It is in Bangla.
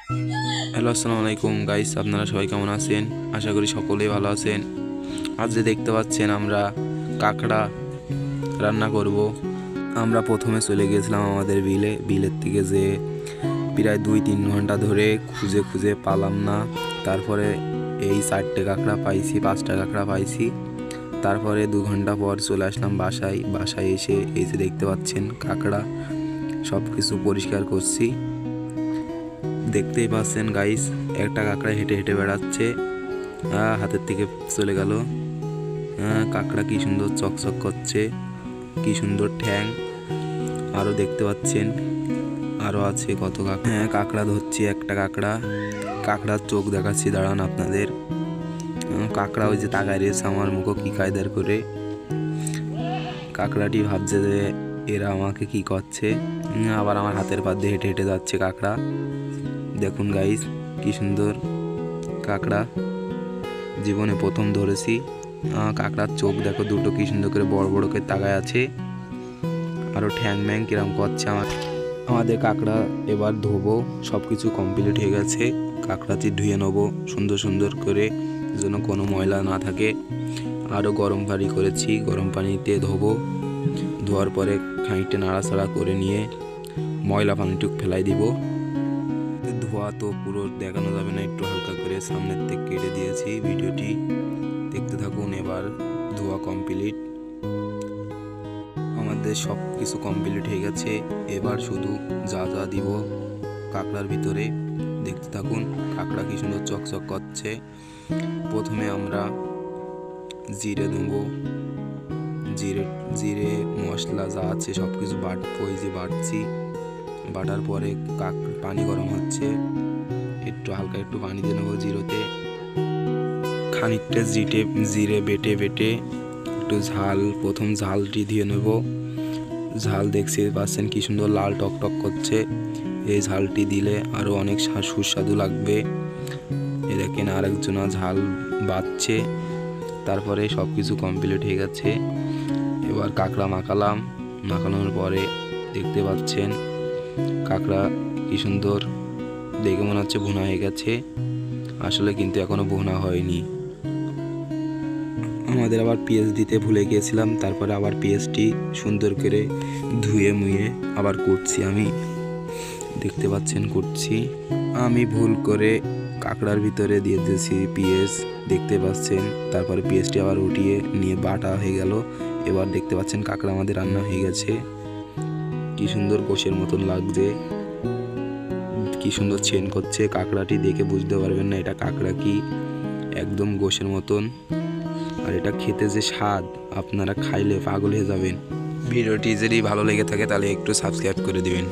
হ্যালো, আসসালামু আলাইকুম গাইস। আপনারা সবাই কেমন আছেন? আশা করি সকলেই ভালো আছেন। আজ যে দেখতে পাচ্ছেন আমরা কাঁকড়া রান্না করব। আমরা প্রথমে চলে গিয়েছিলাম আমাদের বিলের থেকে যে প্রায় 2-3 ঘন্টা ধরে খুঁজে খুঁজে পালাম না। তারপরে এই 4টে কাঁকড়া পাইছি, 5টা কাঁকড়া পাইছি। তারপরে 2 ঘন্টা পর চলে আসলাম বাসায় এসে এই যে দেখতে পাচ্ছেন কাঁকড়া সব কিছু পরিষ্কার করছি। দেখতেই পাচ্ছেন গাইস, একটা কাঁকড়া হেঁটে হেঁটে বেড়াচ্ছে, হাতের থেকে চলে গেল। কাঁকড়া কি সুন্দর চকচক করছে, কি সুন্দর ঠ্যাং। আরও দেখতে পাচ্ছেন আরও আছে কত কাঁকড়া। কাঁকড়া ধরছি, একটা কাঁকড়ার চোখ দেখাচ্ছি, দাঁড়ান আপনাদের। কাঁকড়া ওই যে তাকায় রয়েছে আমার মুখো কি কায়দার করে। কাঁকড়াটি ভাবছে যে এরা আমাকে কি করছে। আবার আমার হাতের পা দিয়ে হেঁটে হেঁটে যাচ্ছে কাঁকড়া। দেখুন গাইস, কি সুন্দর কাঁকড়া, জীবনে প্রথম ধরেছি। কাঁকড়ার চোখ দেখো দুটো কি সুন্দর করে বড় বড় করে তাকায় আছে, আরও ঠ্যাং ম্যাং কিরম করছে। আমাদের কাঁকড়া এবার ধোবো, সব কিছু কমপ্লিট হয়ে গেছে। কাঁকড়াটি ধুয়ে নেবো সুন্দর সুন্দর করে, যেন কোনো ময়লা না থাকে। আরও গরম পানি করেছি, গরম পানিতে ধোবো। ধোয়ার পরে খানিকটা নাড়াচাড়া করে নিয়ে ময়লা পানিটুক ফেলাই দিব। ধোয়া তো পুরো দেখানো যাবে না, একটু হালকা করে সামনের থেকে কেটে দিয়েছি। ভিডিওটি দেখতে থাকুন। এবার ধোয়া কমপ্লিট, আমাদের সব কিছু কমপ্লিট হয়ে গেছে। এবার শুধু যা যা দিব কাঁকড়ার ভিতরে দেখতে থাকুন। কাঁকড়া কি সুন্দর চকচক করছে। প্রথমে আমরা জিরে দেবো, জিরে মশলা যা আছে সব কিছু বাটবো। এই যে বাটছি, বাটার পরে পানি গরম হচ্ছে, একটু হালকা একটু পানি দিয়ে নেবো জিরোতে। খানিকটা জিরে বেটে বেটে একটু প্রথম ঝালটি দিয়ে নেব। ঝাল দেখতে পাচ্ছেন কি সুন্দর লাল টক টক করছে। এই ঝালটি দিলে আরও অনেক সুস্বাদু লাগবে। এ দেখেন আরেকজনা ঝাল বাড়ছে। তারপরে সব কিছু কমপ্লিট হয়ে গেছে। এবার কাঁকড়া মাখানোর পরে দেখতে পাচ্ছেন কাঁকড়া কি সুন্দর, দেখে মনে হচ্ছে ভুনা হয়ে গেছে, আসলে কিন্তু এখনো ভুনা হয়নি। আমাদের আবার পেঁয়াজ দিতে ভুলে গিয়েছিলাম, তারপরে আবার পেঁয়াজটি সুন্দর করে ধুয়ে মুয়ে আবার করছি। আমি দেখতে পাচ্ছেন করছি, আমি ভুল করে কাঁকড়ার ভিতরে দিয়ে দিয়েছি পেঁয়াজ, দেখতে পাচ্ছেন। তারপরে পেঁয়াজটি আবার উঠিয়ে নিয়ে বাটা হয়ে গেল। এবার দেখতে পাচ্ছেন কাঁকড়া আমাদের রান্না হয়ে গেছে। কি সুন্দর গোশের মতন লাগছে, কি সুন্দর ছেন করছে। কাঁকড়াটি দেখে বুঝতে পারবেন না এটা কাঁকড়া কি, একদম গোশের মতন। আর এটা খেতে যে স্বাদ, আপনারা খাইলে পাগল হয়ে যাবেন। ভিডিওটি যদি ভালো লেগে থাকে তাহলে একটু সাবস্ক্রাইব করে দিবেন।